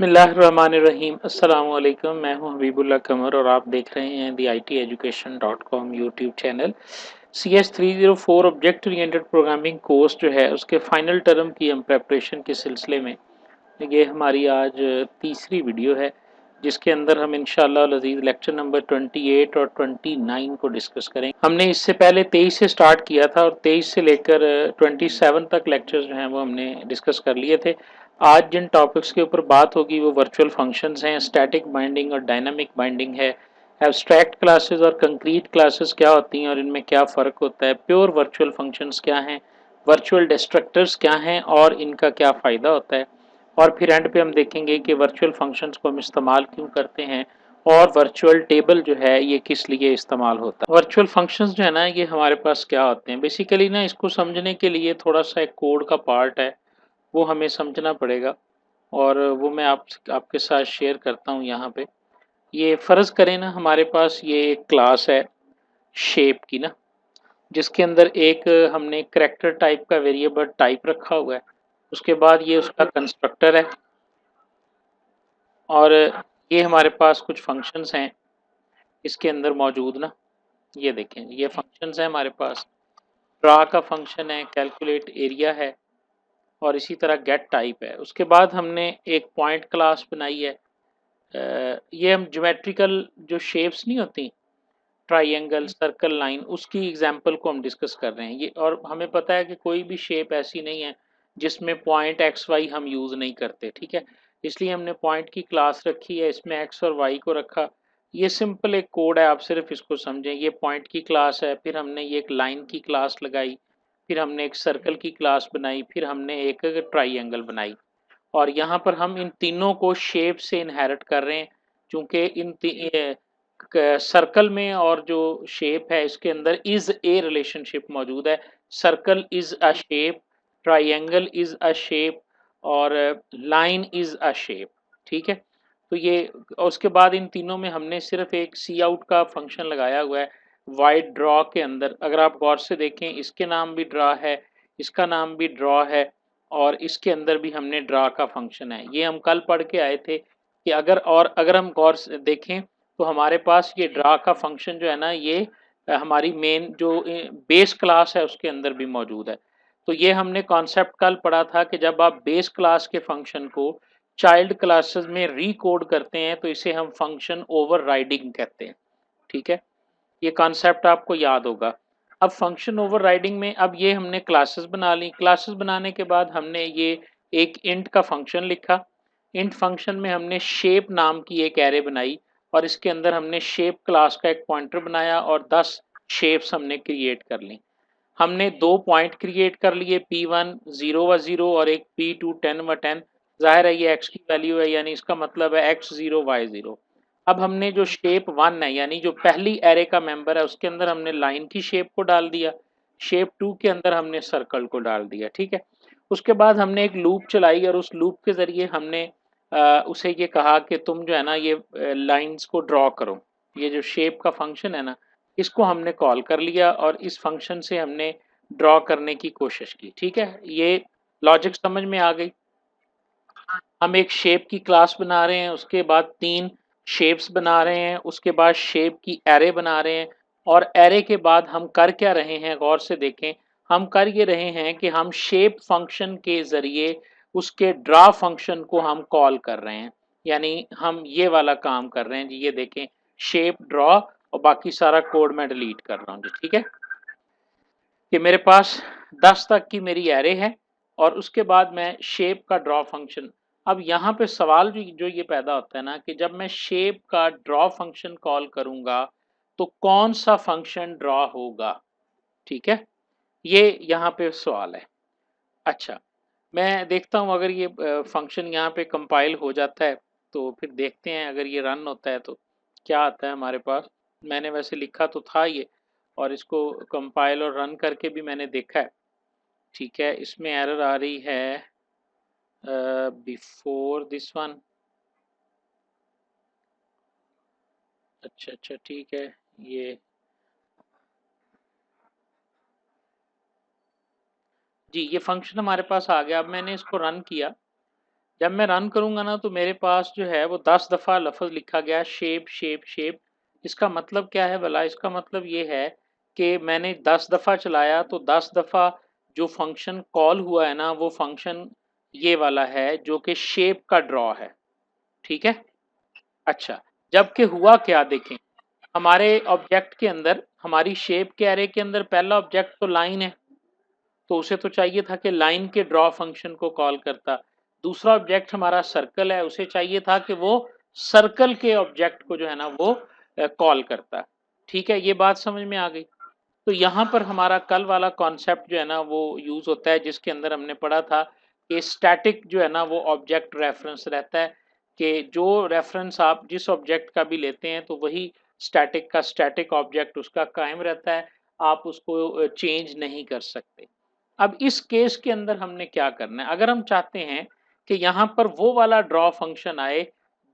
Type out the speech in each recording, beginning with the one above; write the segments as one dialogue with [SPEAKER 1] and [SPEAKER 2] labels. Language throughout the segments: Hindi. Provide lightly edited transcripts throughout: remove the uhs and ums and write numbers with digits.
[SPEAKER 1] बिस्मिल्लाहिर्रहमानिर्रहीम अस्सलामु अलैकुम। मैं हूं हबीबुल्लाह कमर और आप देख रहे हैं दी ITeducation.com YouTube channel. CS 304 object oriented programming course जो है उसके फाइनल टर्म की हम प्रेपरेशन के सिलसिले में ये हमारी आज तीसरी वीडियो है, जिसके अंदर हम इंशाअल्लाह अज़ीज़ लेक्चर नंबर 28 और 29 को डिस्कस करेंगे। हमने इससे पहले 23 से स्टार्ट किया था और 23 से लेकर 27 तक लेक्चर्स जो हैं वो हमने डिस्कस कर लिए थे। आज जिन टॉपिक्स के ऊपर बात होगी वो वर्चुअल फंक्शंस हैं, स्टैटिक बाइंडिंग और डायनामिक बाइंडिंग है, एब्स्ट्रैक्ट क्लासेस और कंक्रीट क्लासेस क्या होती हैं और इनमें क्या फ़र्क होता है, प्योर वर्चुअल फंक्शंस क्या हैं, वर्चुअल डिस्ट्रक्टर्स क्या हैं और इनका क्या फ़ायदा होता है, और फिर एंड पे हम देखेंगे कि वर्चुअल फंक्शंस को हम इस्तेमाल क्यों करते हैं और वर्चुअल टेबल जो है ये किस लिए इस्तेमाल होता है। वर्चुअल फंक्शंस जो है ना ये हमारे पास क्या होते हैं, बेसिकली ना इसको समझने के लिए थोड़ा सा एक कोड का पार्ट है वो हमें समझना पड़ेगा और वो मैं आपके साथ शेयर करता हूँ यहाँ पे। ये फ़र्ज़ करें ना हमारे पास ये एक क्लास है शेप की ना, जिसके अंदर एक हमने करैक्टर टाइप का वेरिएबल टाइप रखा हुआ है, उसके बाद ये उसका कंस्ट्रक्टर है और ये हमारे पास कुछ फंक्शंस हैं इसके अंदर मौजूद ना। ये देखें ये फंक्शंस हैं हमारे पास, ड्रा का फंक्शन है, कैलकुलेट एरिया है और इसी तरह गेट टाइप है। उसके बाद हमने एक पॉइंट क्लास बनाई है। ये हम ज्योमेट्रिकल जो शेप्स नहीं होती, ट्राइंगल, सर्कल, लाइन, उसकी एग्जांपल को हम डिस्कस कर रहे हैं ये। और हमें पता है कि कोई भी शेप ऐसी नहीं है जिसमें पॉइंट एक्स वाई हम यूज़ नहीं करते, ठीक है। इसलिए हमने पॉइंट की क्लास रखी है, इसमें एक्स और वाई को रखा। ये सिंपल एक कोड है, आप सिर्फ इसको समझें। ये पॉइंट की क्लास है, फिर हमने ये एक लाइन की क्लास लगाई, फिर हमने एक सर्कल की क्लास बनाई, फिर हमने एक ट्राइंगल बनाई और यहाँ पर हम इन तीनों को शेप से इनहेरिट कर रहे हैं, क्योंकि सर्कल में और जो शेप है इसके अंदर इज ए रिलेशनशिप मौजूद है। Circle is a shape, triangle is a shape और लाइन इज अ शेप, ठीक है। तो ये उसके बाद इन तीनों में हमने सिर्फ एक सी आउट का फंक्शन लगाया हुआ है वाइड ड्रॉ के अंदर। अगर आप गौर से देखें इसके नाम भी ड्रॉ है, इसका नाम भी ड्रॉ है और इसके अंदर भी हमने ड्रा का फंक्शन है। ये हम कल पढ़ के आए थे कि अगर हम गौर से देखें तो हमारे पास ये ड्रा का फंक्शन जो है ना ये हमारी मेन जो बेस क्लास है उसके अंदर भी मौजूद है। तो ये हमने कॉन्सेप्ट कल पढ़ा था कि जब आप बेस क्लास के फंक्शन को चाइल्ड क्लासेस में रीकोड करते हैं तो इसे हम फंक्शन ओवरराइडिंग कहते हैं, ठीक है। ये कॉन्सेप्ट आपको याद होगा। अब फंक्शन ओवरराइडिंग में अब ये हमने क्लासेस बना ली, क्लासेस बनाने के बाद हमने ये एक इंट का फंक्शन लिखा। इंट फंक्शन में हमने शेप नाम की एक एरे बनाई और इसके अंदर हमने शेप क्लास का एक पॉइंटर बनाया और 10 शेप्स हमने क्रिएट कर ली। हमने दो पॉइंट क्रिएट कर लिए, P1 0 व 0 और एक P2 10 व 10। जाहिर है ये x की वैल्यू है, यानी इसका मतलब है x0 y0। अब हमने जो शेप 1 है यानी जो पहली एरे का मेंबर है उसके अंदर हमने लाइन की शेप को डाल दिया, शेप 2 के अंदर हमने सर्कल को डाल दिया, ठीक है। उसके बाद हमने एक लूप चलाई और उस लूप के ज़रिए हमने उसे ये कहा कि तुम जो है ना ये लाइंस को ड्रॉ करो। ये जो शेप का फंक्शन है ना इसको हमने कॉल कर लिया और इस फंक्शन से हमने ड्रॉ करने की कोशिश की, ठीक है। ये लॉजिक समझ में आ गई। हम एक शेप की क्लास बना रहे हैं, उसके बाद 3 शेप्स बना रहे हैं, उसके बाद शेप की एरे बना रहे हैं और एरे के बाद हम कर क्या रहे हैं, गौर से देखें। हम कर ये रहे हैं कि हम शेप फंक्शन के ज़रिए उसके ड्रा फंक्शन को हम कॉल कर रहे हैं, यानी हम ये वाला काम कर रहे हैं जी। ये देखें शेप ड्रॉ और बाकी सारा कोड मैं डिलीट कर रहा हूँ जी, ठीक है। कि मेरे पास 10 तक की मेरी एरे है और उसके बाद मैं शेप का ड्रॉ फंक्शन। अब यहाँ पे सवाल जो ये पैदा होता है ना कि जब मैं शेप का ड्रॉ फंक्शन कॉल करूँगा तो कौन सा फंक्शन ड्रॉ होगा, ठीक है। ये यहाँ पे सवाल है। अच्छा, मैं देखता हूँ अगर ये फंक्शन यहाँ पे कंपाइल हो जाता है तो फिर देखते हैं अगर ये रन होता है तो क्या आता है हमारे पास। मैंने वैसे लिखा तो था ये और इसको कंपाइल और रन करके भी मैंने देखा है, ठीक है। इसमें एरर आ रही है बिफोर दिस वन। अच्छा अच्छा ठीक है। ये जी ये फंक्शन हमारे पास आ गया। अब मैंने इसको रन किया, जब मैं रन करूंगा ना तो मेरे पास जो है वो 10 दफा लफ्ज लिखा गया शेप शेप शेप। इसका मतलब क्या है भला? इसका मतलब ये है कि मैंने 10 दफा चलाया तो 10 दफा जो फंक्शन कॉल हुआ है ना वो फंक्शन ये वाला है जो कि शेप का ड्रॉ है। ठीक है। अच्छा, जबकि हुआ क्या देखें, हमारे ऑब्जेक्ट के अंदर, हमारी शेप के एरे के अंदर पहला ऑब्जेक्ट तो लाइन है, तो उसे तो चाहिए था कि लाइन के ड्रॉ फंक्शन को कॉल करता। दूसरा ऑब्जेक्ट हमारा सर्कल है, उसे चाहिए था कि वो सर्कल के ऑब्जेक्ट को जो है ना वो कॉल करता। ठीक है, ये बात समझ में आ गई। तो यहाँ पर हमारा कल वाला कॉन्सेप्ट जो है ना वो यूज होता है, जिसके अंदर हमने पढ़ा था कि स्टैटिक जो है ना वो ऑब्जेक्ट रेफरेंस रहता है, कि जो रेफरेंस आप जिस ऑब्जेक्ट का भी लेते हैं तो वही स्टैटिक का स्टैटिक ऑब्जेक्ट उसका कायम रहता है, आप उसको चेंज नहीं कर सकते। अब इस केस के अंदर हमने क्या करना है, अगर हम चाहते हैं कि यहाँ पर वो वाला ड्रॉ फंक्शन आए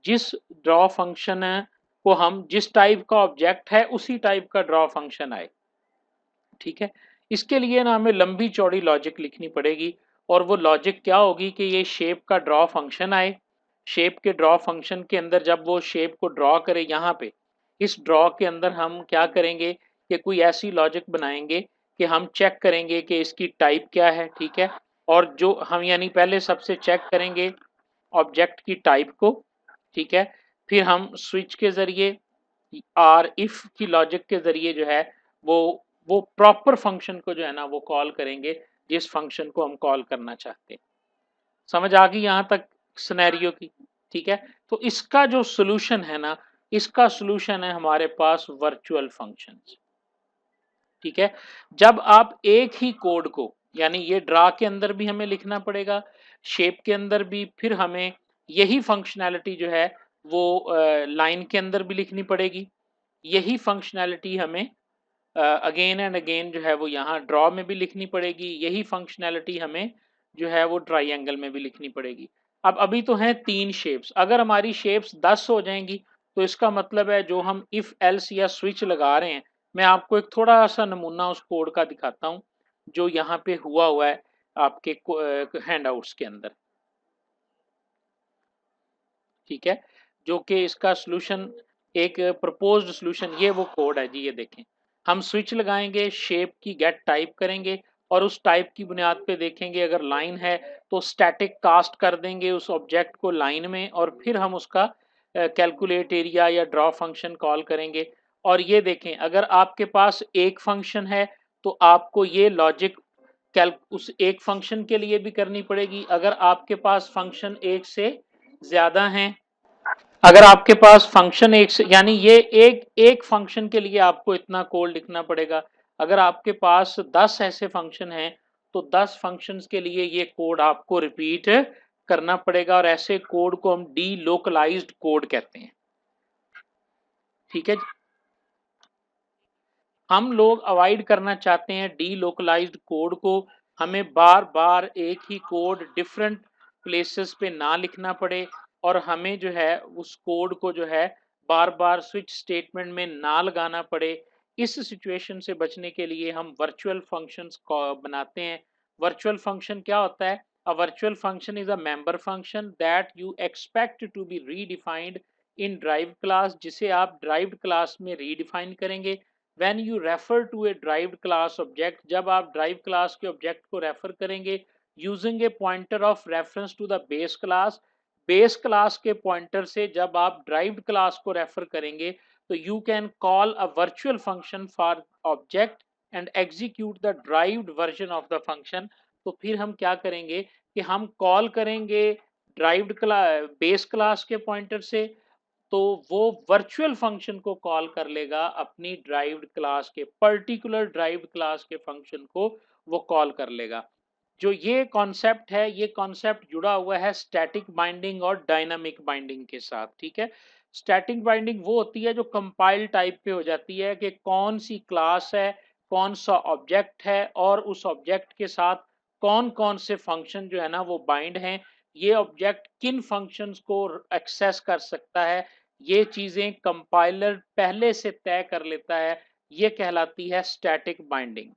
[SPEAKER 1] जिस ड्रॉ फंक्शन को हम जिस टाइप का ऑब्जेक्ट है उसी टाइप का ड्रॉ फंक्शन आए। ठीक है, इसके लिए ना हमें लंबी चौड़ी लॉजिक लिखनी पड़ेगी, और वो लॉजिक क्या होगी कि ये शेप का ड्रॉ फंक्शन आए, शेप के ड्रॉ फंक्शन के अंदर जब वो शेप को ड्रॉ करे यहाँ पे, इस ड्रॉ के अंदर हम क्या करेंगे कि कोई ऐसी लॉजिक बनाएंगे कि हम चेक करेंगे कि इसकी टाइप क्या है। ठीक है, और जो हम यानी पहले सबसे चेक करेंगे ऑब्जेक्ट की टाइप को। ठीक है, फिर हम स्विच के जरिए और इफ की लॉजिक के जरिए जो है वो वो प्रॉपर फंक्शन को जो है ना वो कॉल करेंगे जिस फंक्शन को हम कॉल करना चाहते हैं। समझ आ गई यहाँ तक सिनेरियो की? ठीक है, तो इसका जो सॉल्यूशन है ना, इसका सॉल्यूशन है हमारे पास वर्चुअल फंक्शंस। ठीक है, जब आप एक ही कोड को, यानी ये ड्रा के अंदर भी हमें लिखना पड़ेगा, शेप के अंदर भी, फिर हमें यही फंक्शनैलिटी जो है वो लाइन के अंदर भी लिखनी पड़ेगी, यही फंक्शनैलिटी हमें अगेन एंड अगेन जो है वो यहाँ ड्रॉ में भी लिखनी पड़ेगी, यही फंक्शनैलिटी हमें जो है वो ट्राइंगल में भी लिखनी पड़ेगी। अब अभी तो हैं 3 शेप्स, अगर हमारी शेप्स 10 हो जाएंगी तो इसका मतलब है जो हम इफ एल्स या स्विच लगा रहे हैं, मैं आपको एक थोड़ा सा नमूना उस कोड का दिखाता हूँ जो यहाँ पे हुआ है आपके हैंडआउट्स के अंदर। ठीक है, जो कि इसका सॉल्यूशन एक प्रपोज्ड सॉल्यूशन, ये वो कोड है जी, ये देखें। हम स्विच लगाएंगे, शेप की गेट टाइप करेंगे और उस टाइप की बुनियाद पे देखेंगे अगर लाइन है तो स्टैटिक कास्ट कर देंगे उस ऑब्जेक्ट को लाइन में, और फिर हम उसका कैलकुलेट एरिया या ड्रॉ फंक्शन कॉल करेंगे। और ये देखें, अगर आपके पास एक फंक्शन है तो आपको ये लॉजिक कैल उस एक फंक्शन के लिए भी करनी पड़ेगी। अगर आपके पास फंक्शन एक से ज्यादा हैं, अगर आपके पास फंक्शन एक से, यानी ये एक एक फंक्शन के लिए आपको इतना कोड लिखना पड़ेगा। अगर आपके पास 10 ऐसे फंक्शन हैं तो 10 फंक्शंस के लिए ये कोड आपको रिपीट करना पड़ेगा, और ऐसे कोड को हम डी लोकलाइज्ड कोड कहते हैं। ठीक है, हम लोग अवॉइड करना चाहते हैं डी लोकलाइज्ड कोड को, हमें बार बार एक ही कोड डिफरेंट प्लेसेस पे ना लिखना पड़े, और हमें जो है उस कोड को जो है बार बार स्विच स्टेटमेंट में ना लगाना पड़े। इस सिचुएशन से बचने के लिए हम वर्चुअल फंक्शंस को बनाते हैं। वर्चुअल फंक्शन क्या होता है? A virtual function is a member function that you expect to be redefined in drive class, जिसे आप ड्राइव्ड क्लास में रीडिफाइन करेंगे। when you refer to a derived class object, जब आप derived class के object को refer करेंगे using a pointer of reference to the base class के pointer से जब आप derived class को refer करेंगे तो you can call a virtual function for object and execute the derived version of the function। तो फिर हम क्या करेंगे कि हम कॉल करेंगे derived class बेस क्लास के पॉइंटर से, तो वो वर्चुअल फंक्शन को कॉल कर लेगा अपनी ड्राइव्ड क्लास के, पर्टिकुलर ड्राइव्ड क्लास के फंक्शन को वो कॉल कर लेगा। जो ये कॉन्सेप्ट है, ये कॉन्सेप्ट जुड़ा हुआ है स्टैटिक बाइंडिंग और डायनामिक बाइंडिंग के साथ। ठीक है, स्टैटिक बाइंडिंग वो होती है जो कंपाइल टाइप पे हो जाती है कि कौन सी क्लास है, कौन सा ऑब्जेक्ट है, और उस ऑब्जेक्ट के साथ कौन कौन से फंक्शन जो है ना वो बाइंड हैं, ये ऑब्जेक्ट किन फंक्शंस को एक्सेस कर सकता है, ये चीजें कंपाइलर पहले से तय कर लेता है, ये कहलाती है स्टैटिक बाइंडिंग।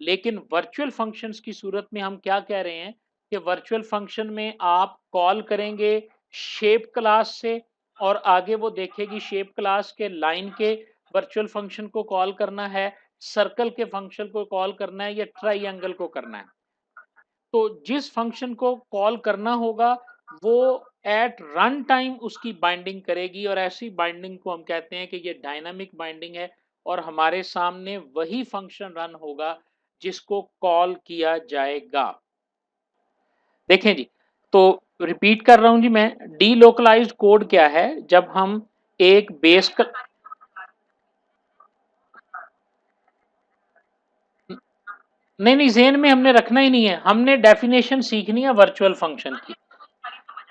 [SPEAKER 1] लेकिन वर्चुअल फंक्शंस की सूरत में हम क्या कह रहे हैं कि वर्चुअल फंक्शन में आप कॉल करेंगे शेप क्लास से और आगे वो देखेगी शेप क्लास के लाइन के वर्चुअल फंक्शन को कॉल करना है, सर्कल के फंक्शन को कॉल करना है या ट्राइएंगल को करना है। तो जिस फंक्शन को कॉल करना होगा वो एट रन टाइम उसकी बाइंडिंग करेगी और ऐसी बाइंडिंग को हम कहते हैं कि ये डायनामिक बाइंडिंग है और हमारे सामने वही फंक्शन रन होगा जिसको कॉल किया जाएगा। देखें जी, तो रिपीट कर रहा हूं जी मैं, डीलोकलाइज्ड कोड क्या है? जब हम एक बेस नहीं नहीं जेन में हमने रखना ही नहीं है, हमने डेफिनेशन सीखनी है वर्चुअल फंक्शन की।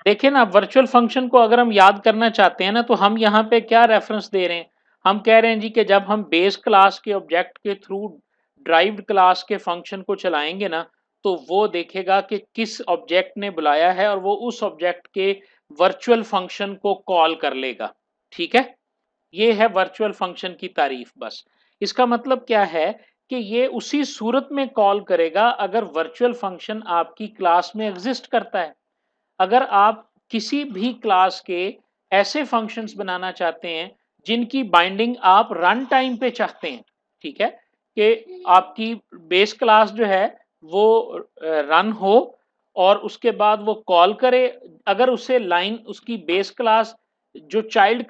[SPEAKER 1] देखिए ना, वर्चुअल फंक्शन को अगर हम याद करना चाहते हैं ना तो हम यहाँ पे क्या रेफरेंस दे रहे हैं, हम कह रहे हैं जी कि जब हम बेस क्लास के ऑब्जेक्ट के थ्रू ड्राइव्ड क्लास के फंक्शन को चलाएंगे ना तो वो देखेगा कि किस ऑब्जेक्ट ने बुलाया है और वो उस ऑब्जेक्ट के वर्चुअल फंक्शन को कॉल कर लेगा। ठीक है, ये है वर्चुअल फंक्शन की तारीफ। बस इसका मतलब क्या है कि ये उसी सूरत में कॉल करेगा अगर वर्चुअल फंक्शन आपकी क्लास में एग्जिस्ट करता है। अगर आप किसी भी क्लास के ऐसे फंक्शंस बनाना चाहते हैं जिनकी बाइंडिंग आप रन टाइम पे चाहते हैं, ठीक है, कि आपकी बेस क्लास जो है वो रन हो और उसके बाद वो कॉल करे, अगर उसे लाइन उसकी बेस क्लास जो चाइल्ड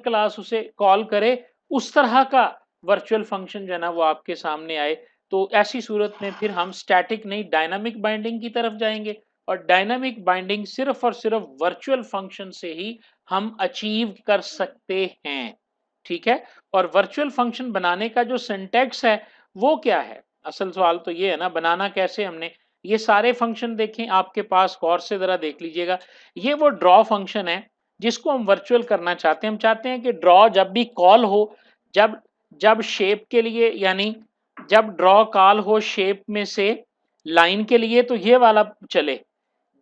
[SPEAKER 1] क्लास उसे कॉल करे उस तरह का वर्चुअल फंक्शन जो है ना वो आपके सामने आए, तो ऐसी सूरत में फिर हम स्टैटिक नहीं डायनामिक बाइंडिंग की तरफ जाएंगे और डायनामिक बाइंडिंग सिर्फ और सिर्फ वर्चुअल फंक्शन से ही हम अचीव कर सकते हैं। ठीक है, और वर्चुअल फंक्शन बनाने का जो सिंटैक्स है वो क्या है? असल सवाल तो ये है ना, बनाना कैसे हमने? ये सारे फंक्शन देखें आपके पास, गौर से जरा देख लीजिएगा। ये वो ड्रॉ फंक्शन है जिसको हम वर्चुअल करना चाहते हैं। हम चाहते हैं कि ड्रॉ जब भी कॉल हो, जब जब शेप के लिए यानी जब ड्रॉ कॉल हो शेप में से लाइन के लिए तो ये वाला चले,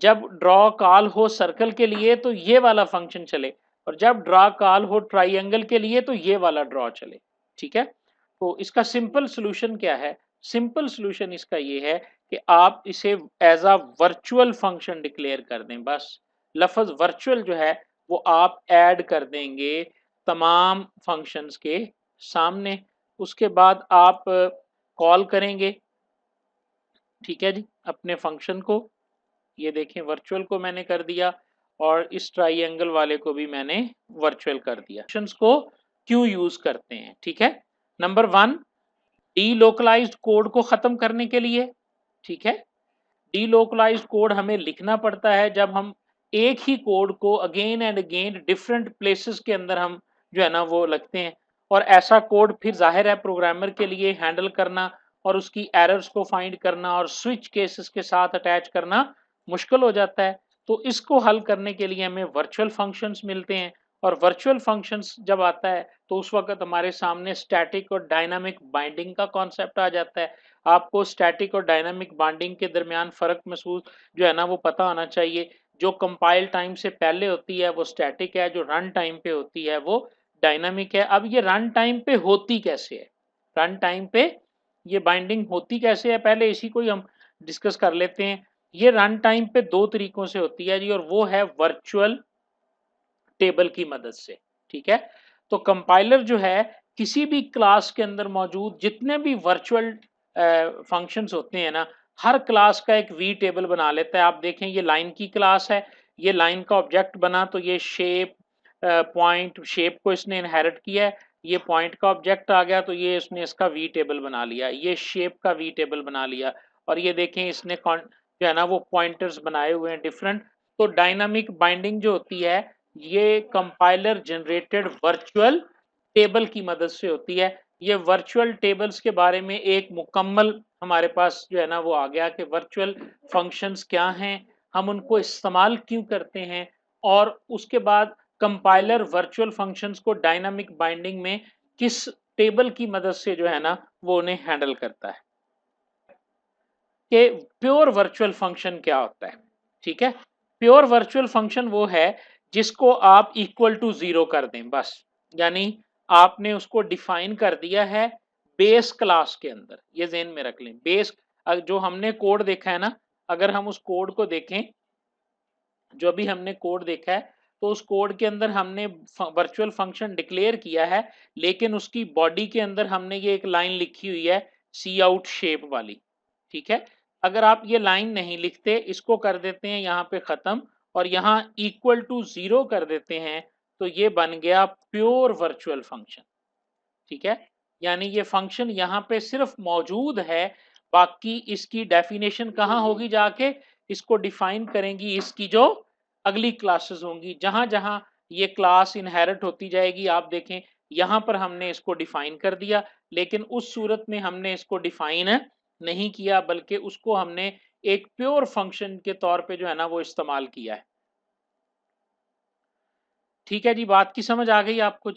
[SPEAKER 1] जब ड्रॉ कॉल हो सर्कल के लिए तो ये वाला फंक्शन चले और जब ड्रॉ कॉल हो ट्राइएंगल के लिए तो ये वाला ड्रॉ चले। ठीक है, तो इसका सिंपल सॉल्यूशन क्या है? सिंपल सॉल्यूशन इसका ये है कि आप इसे as a virtual function declare कर दें। बस लफ्ज वर्चुअल जो है वो आप ऐड कर देंगे तमाम फंक्शंस के सामने, उसके बाद आप कॉल करेंगे, ठीक है जी, अपने फंक्शन को। ये देखें वर्चुअल को मैंने कर दिया और इस ट्राइएंगल वाले को भी मैंने वर्चुअल कर दिया। फंक्शंस को क्यों यूज करते हैं? ठीक है, नंबर वन, डीलोकलाइज्ड कोड को खत्म करने के लिए। ठीक है, डीलोकलाइज्ड कोड हमें लिखना पड़ता है जब हम एक ही कोड को again and again different places के अंदर हम जो है ना वो लगते हैं और ऐसा कोड फिर जाहिर है प्रोग्रामर के लिए हैंडल करना और उसकी एरर्स को फाइंड करना और स्विच केसेस के साथ अटैच करना मुश्किल हो जाता है। तो इसको हल करने के लिए हमें वर्चुअल फंक्शंस मिलते हैं और वर्चुअल फंक्शंस जब आता है तो उस वक्त हमारे सामने स्टैटिक और डायनामिक बाइंडिंग का कॉन्सेप्ट आ जाता है। आपको स्टैटिक और डायनामिक बाइंडिंग के दरमियान फ़र्क महसूस जो है ना वो पता होना चाहिए। जो कंपाइल टाइम से पहले होती है वो स्टैटिक है, जो रन टाइम पे होती है वो डायनामिक है। अब ये रन टाइम पे होती कैसे है? रन टाइम पे ये बाइंडिंग होती कैसे है, पहले इसी को ही हम डिस्कस कर लेते हैं। ये रन टाइम पे दो तरीकों से होती है जी और वो है वर्चुअल टेबल की मदद से। ठीक है, तो कंपाइलर जो है किसी भी क्लास के अंदर मौजूद जितने भी वर्चुअल फंक्शंस होते हैं ना, हर क्लास का एक वी टेबल बना लेता है। आप देखें ये लाइन की क्लास है, ये लाइन का ऑब्जेक्ट बना तो ये शेप पॉइंट शेप को इसने इनहेरिट किया है, ये पॉइंट का ऑब्जेक्ट आ गया तो ये इसने इसका वी टेबल बना लिया, ये शेप का वी टेबल बना लिया और ये देखें इसने जो है ना वो पॉइंटर्स बनाए हुए हैं डिफरेंट। तो डायनामिक बाइंडिंग जो होती है ये कंपाइलर जनरेटेड वर्चुअल टेबल की मदद से होती है। ये वर्चुअल टेबल्स के बारे में एक मुकम्मल हमारे पास जो है ना वो आ गया कि वर्चुअल फंक्शंस क्या हैं, हम उनको इस्तेमाल क्यों करते हैं और उसके बाद कंपाइलर वर्चुअल फंक्शंस को डायनामिक बाइंडिंग में किस टेबल की मदद से जो है ना वो उन्हें हैंडल करता है। कि प्योर वर्चुअल फंक्शन क्या होता है? ठीक है, प्योर वर्चुअल फंक्शन वो है जिसको आप इक्वल टू जीरो कर दें बस, यानी आपने उसको डिफाइन कर दिया है बेस क्लास के अंदर। ये जेन में रख लें, बेस जो हमने कोड देखा है ना, अगर हम उस कोड को देखें, जो अभी हमने कोड देखा है, तो उस कोड के अंदर हमने वर्चुअल फंक्शन डिक्लेयर किया है, लेकिन उसकी बॉडी के अंदर हमने ये एक लाइन लिखी हुई है सी आउट शेप वाली, ठीक है। अगर आप ये लाइन नहीं लिखते, इसको कर देते हैं यहाँ पे खत्म और यहाँ इक्वल टू 0 कर देते हैं, तो ये बन गया प्योर वर्चुअल फंक्शन, ठीक है। यानी ये फंक्शन यहाँ पे सिर्फ मौजूद है, बाकी इसकी डेफिनेशन कहाँ होगी जाके, इसको डिफाइन करेंगी इसकी जो अगली क्लासेस होंगी, जहां जहां ये क्लास इनहेरिट होती जाएगी। आप देखें यहाँ पर हमने इसको डिफाइन कर दिया, लेकिन उस सूरत में हमने इसको डिफाइन नहीं किया, बल्कि उसको हमने एक प्योर फंक्शन के तौर पे जो है ना वो इस्तेमाल किया है। ठीक है जी, बात की समझ आ गई आपको?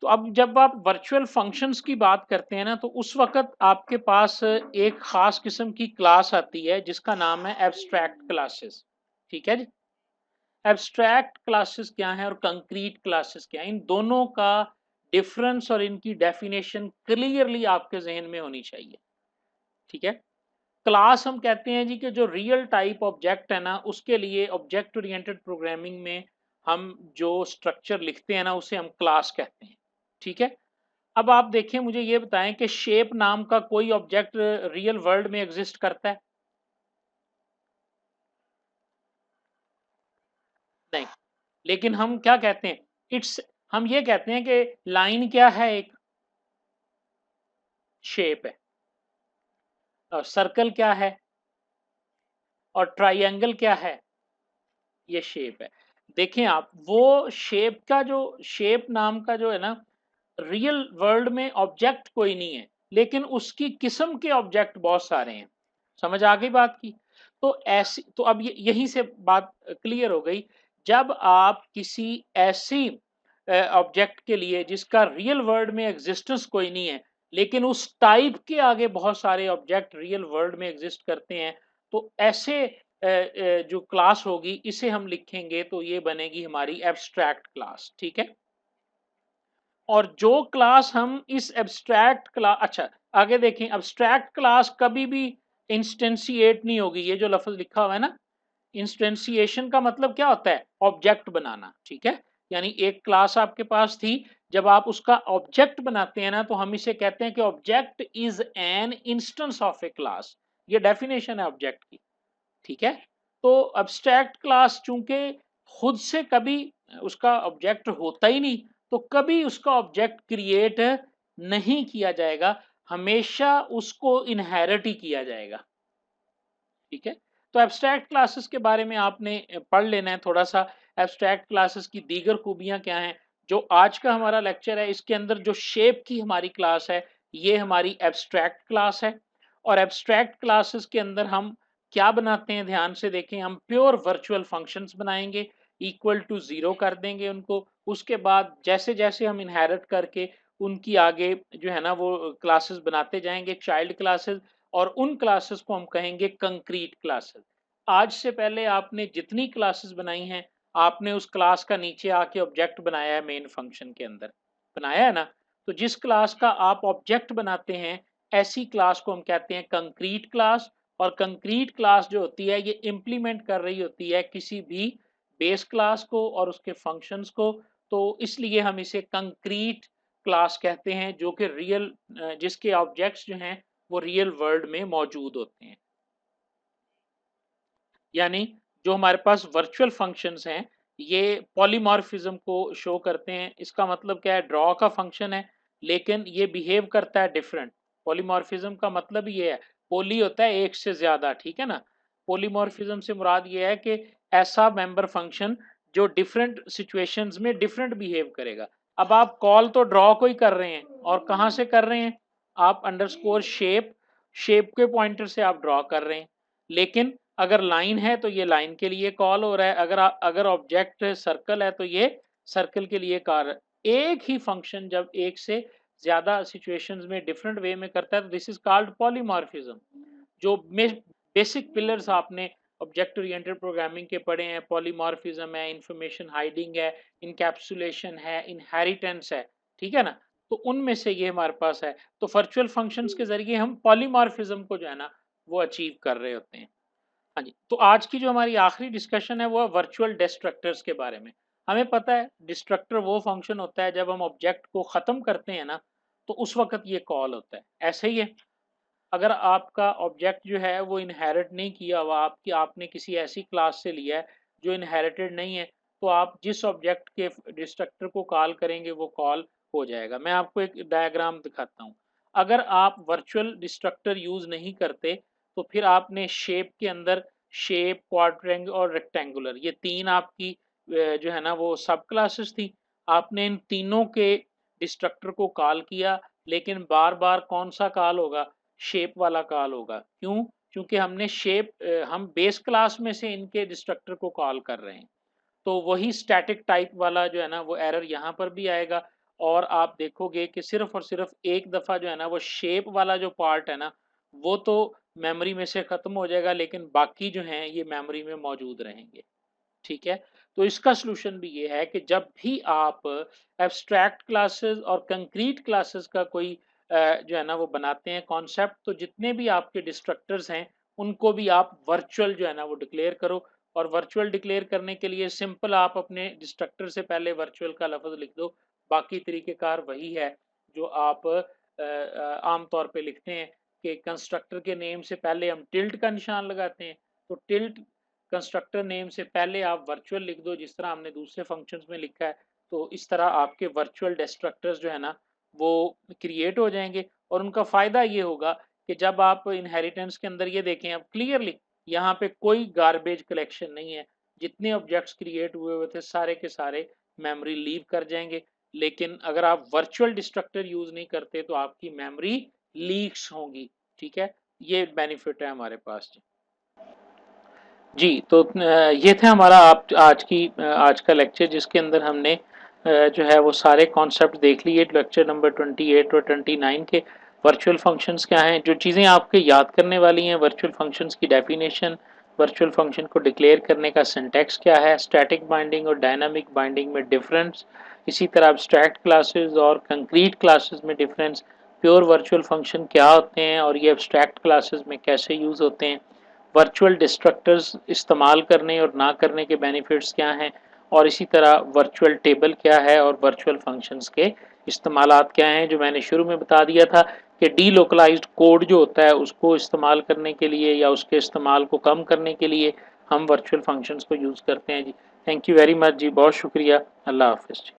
[SPEAKER 1] तो अब जब आप वर्चुअल फंक्शंस की बात करते हैं ना, तो उस वक़्त आपके पास एक ख़ास किस्म की क्लास आती है जिसका नाम है एब्स्ट्रैक्ट क्लासेस, ठीक है जी? एब्स्ट्रैक्ट क्लासेस क्या हैं और कंक्रीट क्लासेस क्या हैं? इन दोनों का डिफरेंस और इनकी डेफिनेशन क्लियरली आपके ज़हन में होनी चाहिए, ठीक है? क्लास हम कहते हैं जी कि जो रियल टाइप ऑब्जेक्ट है ना, उसके लिए ऑब्जेक्ट ओरिएंटेड प्रोग्रामिंग में हम जो स्ट्रक्चर लिखते हैं ना, उसे हम क्लास कहते हैं, ठीक है? अब आप देखिए, मुझे ये बताएं कि शेप नाम का कोई ऑब्जेक्ट रियल वर्ल्ड में एग्जिस्ट करता है? नहीं। लेकिन हम क्या कहते हैं, इट्स, हम ये कहते हैं कि लाइन क्या है, एक शेप है, और सर्कल क्या है, और ट्राइंगल क्या है, ये शेप है। देखें आप, वो शेप का जो, शेप नाम का जो है ना, रियल वर्ल्ड में ऑब्जेक्ट कोई नहीं है, लेकिन उसकी किस्म के ऑब्जेक्ट बहुत सारे हैं। समझ आ गई बात की? तो ऐसी, तो अब यहीं से बात क्लियर हो गई। जब आप किसी ऐसी ऑब्जेक्ट के लिए जिसका रियल वर्ल्ड में एग्जिस्टेंस कोई नहीं है, लेकिन उस टाइप के आगे बहुत सारे ऑब्जेक्ट रियल वर्ल्ड में एग्जिस्ट करते हैं, तो ऐसे जो क्लास होगी इसे हम लिखेंगे तो ये बनेगी हमारी एब्स्ट्रैक्ट क्लास, ठीक है। और जो क्लास हम इस एब्स्ट्रैक्ट क्लास, अच्छा आगे देखें, एब्स्ट्रैक्ट क्लास कभी भी इंस्टेंशिएट नहीं होगी। ये जो लफ्ज लिखा हुआ है ना, इंस्टेंशिएशन का मतलब क्या होता है, ऑब्जेक्ट बनाना, ठीक है। यानी एक क्लास आपके पास थी, जब आप उसका ऑब्जेक्ट बनाते हैं ना, तो हम इसे कहते हैं कि object is an instance of A class. ये डेफिनेशन है ऑब्जेक्ट की, ठीक है। तो अब्स्ट्रैक्ट क्लास चूंकि खुद से कभी उसका ऑब्जेक्ट होता ही नहीं, तो कभी उसका ऑब्जेक्ट क्रिएट नहीं किया जाएगा, हमेशा उसको इनहेरिट ही किया जाएगा, ठीक है। तो एब्स्ट्रैक्ट क्लासेस के बारे में आपने पढ़ लेना है थोड़ा सा। एब्स्ट्रैक्ट क्लासेस की दीगर खूबियां क्या हैं, जो आज का हमारा लेक्चर है इसके अंदर जो शेप की हमारी क्लास है, ये हमारी एब्स्ट्रैक्ट क्लास है। और एब्स्ट्रैक्ट क्लासेस के अंदर हम क्या बनाते हैं, ध्यान से देखें, हम प्योर वर्चुअल फंक्शंस बनाएंगे, इक्वल टू 0 कर देंगे उनको। उसके बाद जैसे जैसे हम इनहेरिट करके उनकी आगे जो है ना वो क्लासेस बनाते जाएंगे, चाइल्ड क्लासेस, और उन क्लासेस को हम कहेंगे कंक्रीट क्लासेस। आज से पहले आपने जितनी क्लासेस बनाई हैं, आपने उस क्लास का नीचे आके ऑब्जेक्ट बनाया है, मेन फंक्शन के अंदर बनाया है ना। तो जिस क्लास का आप ऑब्जेक्ट बनाते हैं, ऐसी क्लास को हम कहते हैं कंक्रीट क्लास। और कंक्रीट क्लास जो होती है, ये इंप्लीमेंट कर रही होती है किसी भी बेस क्लास को और उसके फंक्शंस को। तो इसलिए हम इसे कंक्रीट क्लास कहते हैं, जो कि रियल, जिसके ऑब्जेक्ट्स जो हैं वो रियल वर्ल्ड में मौजूद होते हैं। यानी जो हमारे पास वर्चुअल फंक्शंस हैं, ये पॉलीमॉर्फिज्म को शो करते हैं। इसका मतलब क्या है, ड्रॉ का फंक्शन है, लेकिन ये बिहेव करता है डिफरेंट। पॉलीमॉर्फिज्म का मतलब ये है, पोली होता है एक से ज्यादा, ठीक है ना। पॉलीमॉर्फिज्म से मुराद ये है कि ऐसा मेंबर फंक्शन जो डिफरेंट सिचुएशंस में डिफरेंट बिहेव करेगा। अब आप कॉल तो ड्रॉ को ही कर रहे हैं, और कहाँ से कर रहे हैं, आप अंडरस्कोर शेप, शेप के पॉइंटर से आप ड्रॉ कर रहे हैं। लेकिन अगर लाइन है तो ये लाइन के लिए कॉल हो रहा है, अगर ऑब्जेक्ट सर्कल है तो ये सर्कल के लिए कॉल। एक ही फंक्शन जब एक से ज्यादा सिचुएशंस में डिफरेंट वे में करता है, तो दिस इज कॉल्ड पॉलीमॉर्फिज्म। जो बेसिक पिलर्स आपने ऑब्जेक्ट ओरिएंटेड प्रोग्रामिंग के पढ़े हैं, पॉलीमॉर्फिज्म है, इंफॉर्मेशन हाइडिंग है, इनकैप्सुलेशन है, इनहेरिटेंस है, ठीक है ना। तो उनमें से ये हमारे पास है। तो वर्चुअल फंक्शंस के जरिए हम पॉलीमॉर्फिज्म को जो है ना वो अचीव कर रहे होते हैं। हाँ जी, तो आज की जो हमारी आखिरी डिस्कशन है वो है वर्चुअल डिस्ट्रक्टर्स के बारे में। हमें पता है डिस्ट्रक्टर वो फंक्शन होता है जब हम ऑब्जेक्ट को ख़त्म करते हैं ना, तो उस वक़्त ये कॉल होता है। ऐसे ही है, अगर आपका ऑब्जेक्ट जो है वो इनहेरिट नहीं किया हुआ, आपकी आपने किसी ऐसी क्लास से लिया है जो इनहेरिटेड नहीं है, तो आप जिस ऑब्जेक्ट के डिस्ट्रक्टर को कॉल करेंगे वो कॉल हो जाएगा। मैं आपको एक डायग्राम दिखाता हूँ। अगर आप वर्चुअल डिस्ट्रक्टर यूज़ नहीं करते, तो फिर आपने शेप के अंदर शेप, क्वाड्रेंट और रेक्टेंगुलर ये 3 आपकी जो है ना वो सब क्लासेस थी। आपने इन तीनों के डिस्ट्रक्टर को कॉल किया, लेकिन बार-बार कौन-सा कॉल होगा? शेप वाला कॉल होगा। क्यों? क्योंकि हमने शेप हम बेस क्लास में से इनके डिस्ट्रक्टर को कॉल कर रहे हैं। तो वही स्टैटिक टाइप वाला जो है ना वो एरर यहाँ पर भी आएगा, और आप देखोगे कि सिर्फ़ और सिर्फ़ एक दफ़ा जो है ना वो शेप वाला जो पार्ट है ना, वो तो मेमोरी में से ख़त्म हो जाएगा, लेकिन बाकी जो हैं ये मेमोरी में मौजूद रहेंगे। ठीक है? तो इसका सॉल्यूशन भी ये है कि जब भी आप एब्स्ट्रैक्ट क्लासेस और कंक्रीट क्लासेस का कोई जो है ना वो बनाते हैं कॉन्सेप्ट, तो जितने भी आपके डिस्ट्रक्टर्स हैं, उनको भी आप वर्चुअल जो है ना वो डिक्लेयर करो। और वर्चुअल डिक्लेयर करने के लिए सिंपल आप अपने डिस्ट्रक्टर से पहले वर्चुअल का लफ़्ज़ लिख दो। बाकी तरीक़ेकार वही है जो आप आम तौर पे लिखते हैं कि कंस्ट्रक्टर के नेम से पहले हम टिल्ट का निशान लगाते हैं। तो टिल्ट कंस्ट्रक्टर नेम से पहले आप वर्चुअल लिख दो, जिस तरह हमने दूसरे फंक्शंस में लिखा है। तो इस तरह आपके वर्चुअल डिस्ट्रक्टर्स जो है ना वो क्रिएट हो जाएंगे, और उनका फ़ायदा ये होगा कि जब आप इनहेरिटेंस के अंदर ये देखें अब क्लियरली, यहाँ पे कोई गार्बेज कलेक्शन नहीं है। जितने ऑब्जेक्ट्स क्रिएट हुए हुए थे सारे के सारे मेमोरी लीव कर जाएंगे। लेकिन अगर आप वर्चुअल डिस्ट्रक्टर यूज़ नहीं करते तो आपकी मेमोरी लीक्स होंगी। ठीक है, ये बेनिफिट है हमारे पास। जी, तो ये था हमारा आप आज का लेक्चर, जिसके अंदर हमने जो है वो सारे कॉन्सेप्ट देख लिए। लेक्चर नंबर 28 और 29 के वर्चुअल फंक्शंस क्या हैं, जो चीज़ें आपके याद करने वाली हैं, वर्चुअल फंक्शंस की डेफिनेशन, वर्चुअल फंक्शन को डिक्लेयर करने का सिंटैक्स क्या है, स्टैटिक बाइंडिंग और डायनामिक बाइंडिंग में डिफरेंस, इसी तरह एब्स्ट्रैक्ट क्लासेस और कंक्रीट क्लासेस में डिफरेंस, प्योर वर्चुअल फंक्शन क्या होते हैं और ये एब्स्ट्रैक्ट क्लासेस में कैसे यूज़ होते हैं, वर्चुअल डिस्ट्रक्टर्स इस्तेमाल करने और ना करने के बेनिफिट्स क्या हैं, और इसी तरह वर्चुअल टेबल क्या है और वर्चुअल फंक्शंस के इस्तेमालात क्या हैं, जो मैंने शुरू में बता दिया था कि डीलोकलाइज्ड कोड जो होता है उसको इस्तेमाल करने के लिए या उसके इस्तेमाल को कम करने के लिए हम वर्चुअल फंक्शंस को यूज़ करते हैं। जी, थैंक यू वेरी मच जी, बहुत शुक्रिया। अल्लाह हाफ़िज़।